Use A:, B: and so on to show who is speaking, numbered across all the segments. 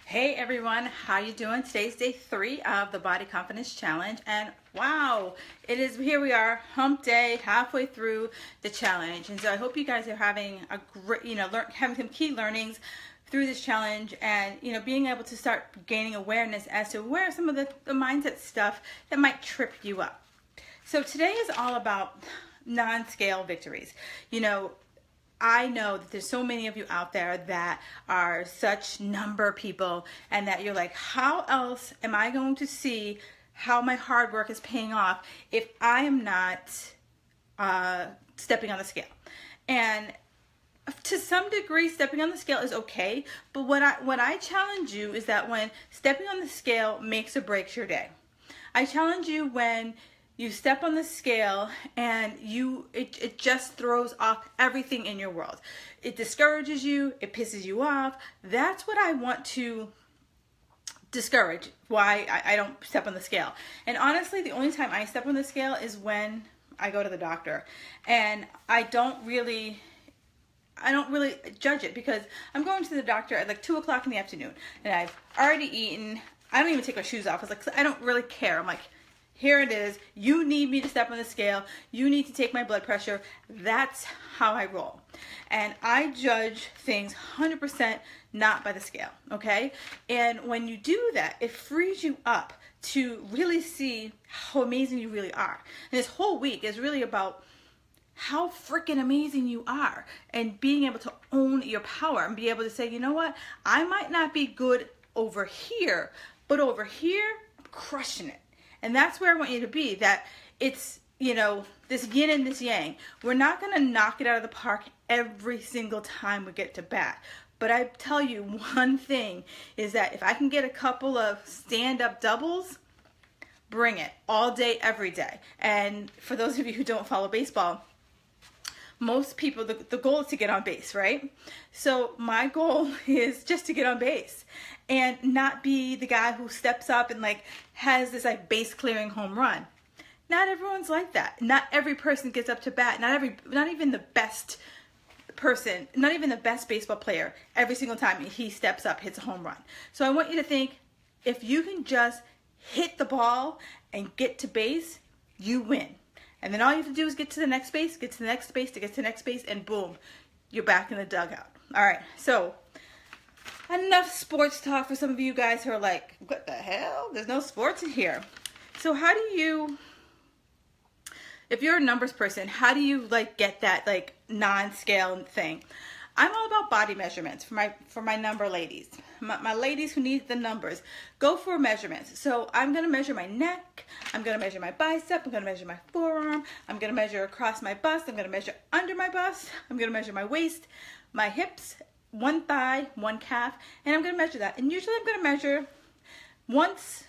A: Hey everyone, how you doing? Today's day 3 of the Body Confidence Challenge, and wow, here we are, hump day, halfway through the challenge. And so I hope you guys are having a great, having some key learnings through this challenge, and being able to start gaining awareness as to where some of the mindset stuff that might trip you up. So today is all about non-scale victories. I know that there's so many of you out there that are such number people, and that you're like, how else am I going to see how my hard work is paying off if I am not stepping on the scale? And to some degree, stepping on the scale is okay, but what I challenge you is that when stepping on the scale makes or breaks your day. I challenge you when you step on the scale and it just throws off everything in your world. It discourages you, it pisses you off. That's what I want to discourage, why I don't step on the scale. And honestly, the only time I step on the scale is when I go to the doctor. And I don't really judge it, because I'm going to the doctor at like 2 o'clock in the afternoon and I've already eaten. I don't even take my shoes off. It's like, I don't really care. I'm like, here it is. You need me to step on the scale. You need to take my blood pressure. That's how I roll. And I judge things 100% not by the scale, okay? And when you do that, it frees you up to really see how amazing you really are. And this whole week is really about how freaking amazing you are, and being able to own your power and be able to say, you know what? I might not be good over here, but over here, I'm crushing it. And that's where I want you to be, that it's, this yin and this yang. We're not going to knock it out of the park every single time we get to bat. But I tell you one thing is that if I can get a couple of stand-up doubles, bring it all day, every day. And for those of you who don't follow baseball, most people, the goal is to get on base, right? So my goal is just to get on base and not be the guy who steps up and has this base clearing home run. Not everyone's like that. Not every person gets up to bat. Not even the best person, not even the best baseball player, every single time he steps up hits a home run. So I want you to think, if you can just hit the ball and get to base, you win. And then all you have to do is get to the next base, get to the next base, to get to the next base, and boom, you're back in the dugout. All right, so enough sports talk for some of you guys who are like, what the hell? There's no sports in here. So how do you, if you're a numbers person, how do you get that non-scale thing? I'm all about body measurements for my number ladies. My ladies who need the numbers, go for measurements. So I'm going to measure my neck. I'm going to measure my bicep. I'm going to measure my forearm. I'm going to measure across my bust. I'm going to measure under my bust. I'm going to measure my waist, my hips, one thigh, one calf, and I'm going to measure that. And usually I'm going to measure once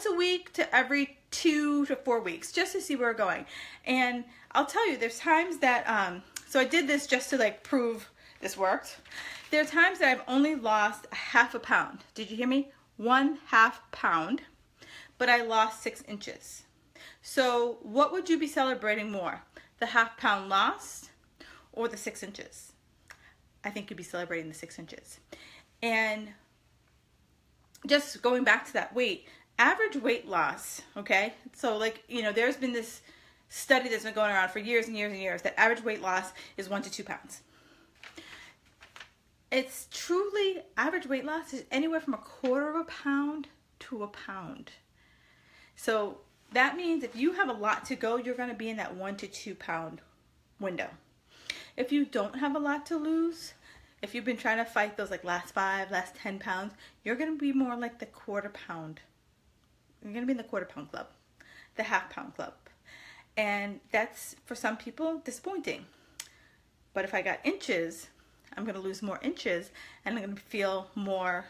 A: a week to every 2 to 4 weeks, just to see where we're going. And I'll tell you, there's times that, so I did this just to prove this worked. There are times that I've only lost a half a pound. Did you hear me? 1/2 pound, but I lost 6 inches. So what would you be celebrating more? The half pound lost or the 6 inches? I think you'd be celebrating the 6 inches. And just going back to that weight, average weight loss, okay? So there's been this study that's been going around for years and years and years that average weight loss is 1 to 2 pounds. It's truly, average weight loss is anywhere from 1/4 pound to a pound. So that means if you have a lot to go, you're going to be in that 1 to 2 pound window. If you don't have a lot to lose, if you've been trying to fight those last 5, last 10 pounds, you're going to be more like the 1/4 pound. You're going to be in the 1/4 pound club, the half pound club. And that's, for some people, disappointing. But if I got inches, I'm going to lose more inches, and I'm going to feel more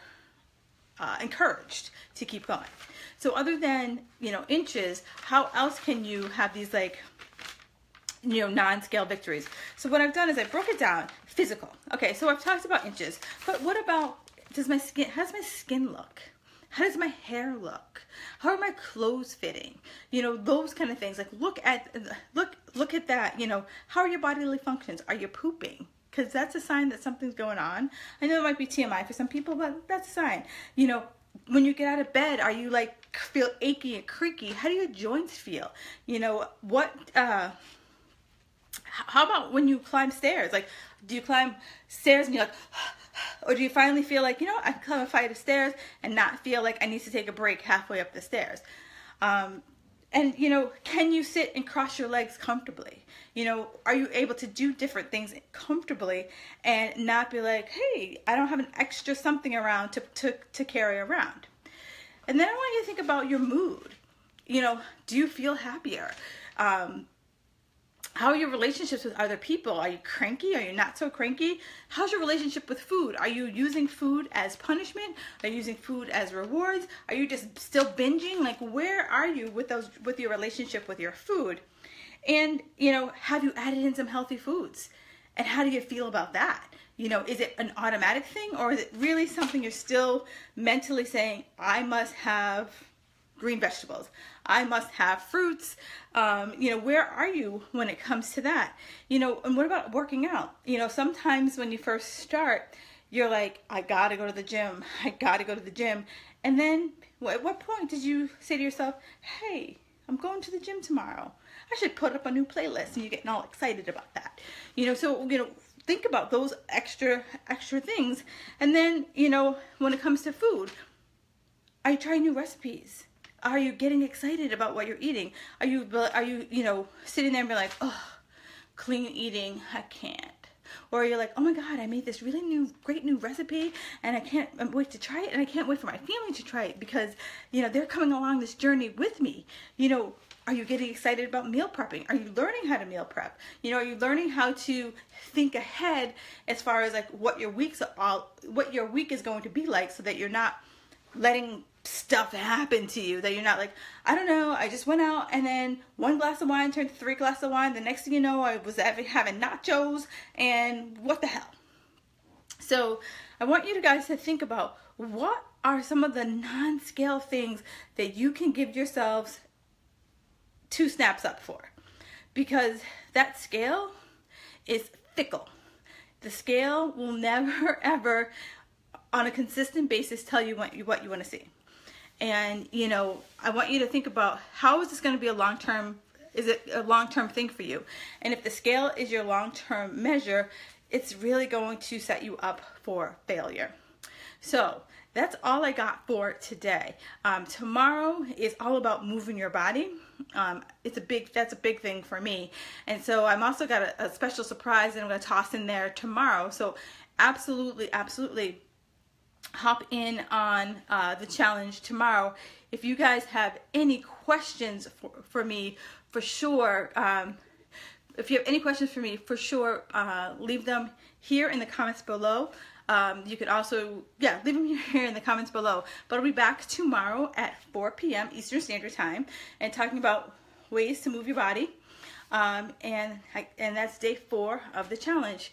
A: encouraged to keep going. So other than, inches, how else can you have these non-scale victories? So what I've done is I broke it down physical. Okay, so I've talked about inches, but what about, how does my skin look? How does my hair look? How are my clothes fitting? Those kind of things. Look at that, how are your bodily functions? Are you pooping? because that's a sign that something's going on. I know it might be TMI for some people, but that's a sign. When you get out of bed, are you like feel achy and creaky? How do your joints feel? How about when you climb stairs? Like, do you climb stairs and you're like, or do you finally feel like, I can climb a flight of stairs and not feel like I need to take a break halfway up the stairs? And can you sit and cross your legs comfortably? Are you able to do different things comfortably and not be like, hey, I don't have an extra something around to carry around? And then I want you to think about your mood. Do you feel happier? How are your relationships with other people? Are you cranky? Are you not so cranky? How's your relationship with food? Are you using food as punishment? Are you using food as rewards? Are you just still binging? Like, where are you with your relationship with your food? And, have you added in some healthy foods? And how do you feel about that? Is it an automatic thing, or is it really something you're still mentally saying, I must have green vegetables, I must have fruits? Where are you when it comes to that? And what about working out? Sometimes when you first start, you're like, I gotta go to the gym. And then at what point did you say to yourself, hey, I'm going to the gym tomorrow. I should put up a new playlist, and you're getting all excited about that. Think about those extra things. And then, when it comes to food, are you trying new recipes? Are you getting excited about what you're eating? Are you sitting there and be like, oh, clean eating, I can't. Or you're like, oh my God, I made this really great new recipe, and I can't wait to try it, and I can't wait for my family to try it because, they're coming along this journey with me. Are you getting excited about meal prepping? Are you learning how to meal prep? Are you learning how to think ahead as far as like what your week is going to be like, so that you're not letting stuff happen to you, that you're not like, I don't know, I just went out and then 1 glass of wine turned to 3 glasses of wine. The next thing you know, I was having nachos, and what the hell? So I want you guys to think about, what are some of the non-scale things that you can give yourselves 2 snaps up for? Because that scale is fickle. The scale will never ever on a consistent basis tell you what you want to see. And I want you to think about, how is this going to be is it a long-term thing for you? And if the scale is your long-term measure, it's really going to set you up for failure. So that's all I got for today. Tomorrow is all about moving your body. That's a big thing for me. And so I'm also got a special surprise that I'm going to toss in there tomorrow. So absolutely hop in on the challenge tomorrow. If you guys have any questions for me, for sure, leave them here in the comments below. You could also, leave them here in the comments below. But I'll be back tomorrow at 4 p.m. Eastern Standard Time and talking about ways to move your body. And that's day 4 of the challenge.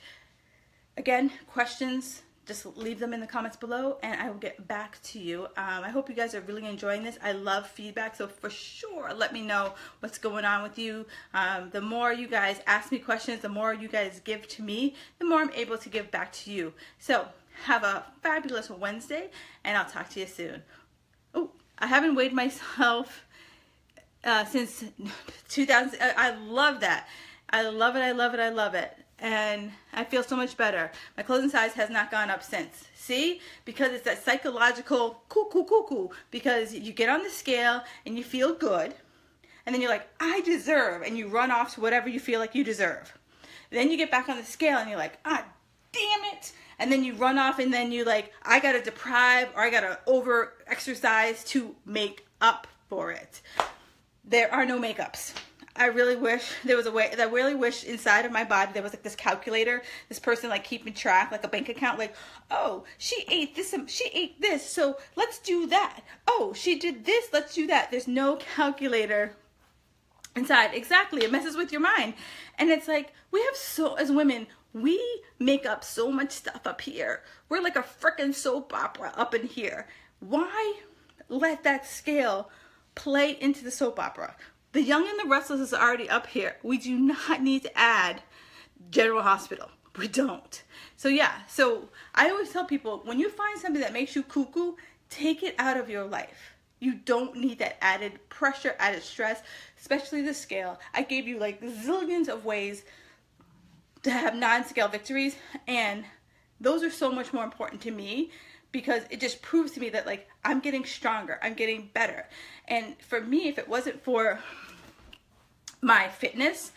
A: Again, questions, just leave them in the comments below and I will get back to you. I hope you guys are really enjoying this. I love feedback, so for sure let me know what's going on with you. The more you guys ask me questions, the more you guys give to me, the more I'm able to give back to you. So have a fabulous Wednesday, and I'll talk to you soon. Oh, I haven't weighed myself since 2000. I love that. I love it. And I feel so much better. My clothing size has not gone up since. See? Because it's that psychological cool. Because you get on the scale and you feel good. And then you're like, I deserve. And you run off to whatever you feel like you deserve. Then you get back on the scale and you're like, ah, damn it. And then you run off and then you're like, I got to deprive or I got to over exercise to make up for it. There are no makeups. I really wish there was a way. I really wish inside of my body there was like this calculator, this person like keeping track, like a bank account, like, oh, she ate this, so let's do that. Oh, she did this, let's do that. There's no calculator inside. Exactly. It messes with your mind. And it's like, as women, we make up so much stuff up here. We're like a freaking soap opera up in here. Why let that scale play into the soap opera? The Young and the Restless is already up here. We do not need to add General Hospital. We don't. So yeah, so I always tell people, when you find something that makes you cuckoo, take it out of your life. You don't need that added pressure, added stress, especially the scale. I gave you like zillions of ways to have non-scale victories, and those are so much more important to me because it just proves to me that like I'm getting stronger, I'm getting better. And for me, if it wasn't for my fitness,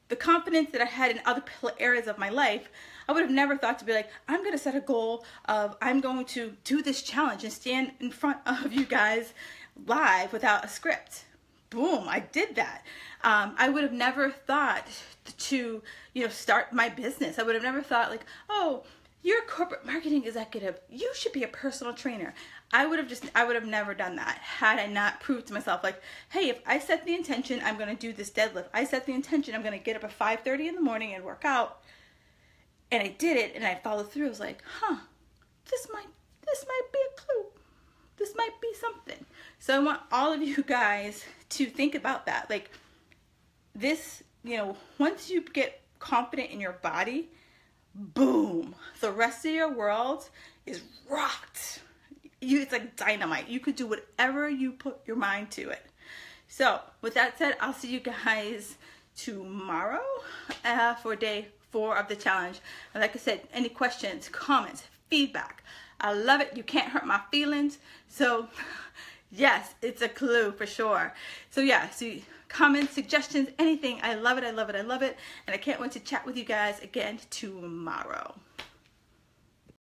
A: the confidence that I had in other areas of my life, I would have never thought to be like, I'm going to set a goal of I'm going to do this challenge and stand in front of you guys live without a script. Boom, I did that. I would have never thought to, start my business. I would have never thought like, oh, you're a corporate marketing executive, you should be a personal trainer. I would have never done that had I not proved to myself like, hey, if I set the intention, I'm going to do this deadlift. I set the intention, I'm going to get up at 5:30 in the morning and work out. And I did it, and I followed through. I was like, this might be a clue. This might be something. So I want all of you guys to think about that. Like this, once you get confident in your body, boom, the rest of your world is rocked. It's like dynamite. You could do whatever you put your mind to it. So with that said, I'll see you guys tomorrow for day 4 of the challenge. And like I said, any questions, comments, feedback, I love it. You can't hurt my feelings. So yes, it's a clue for sure. So yeah, so comments, suggestions, anything. I love it. I love it. I love it. And I can't wait to chat with you guys again tomorrow.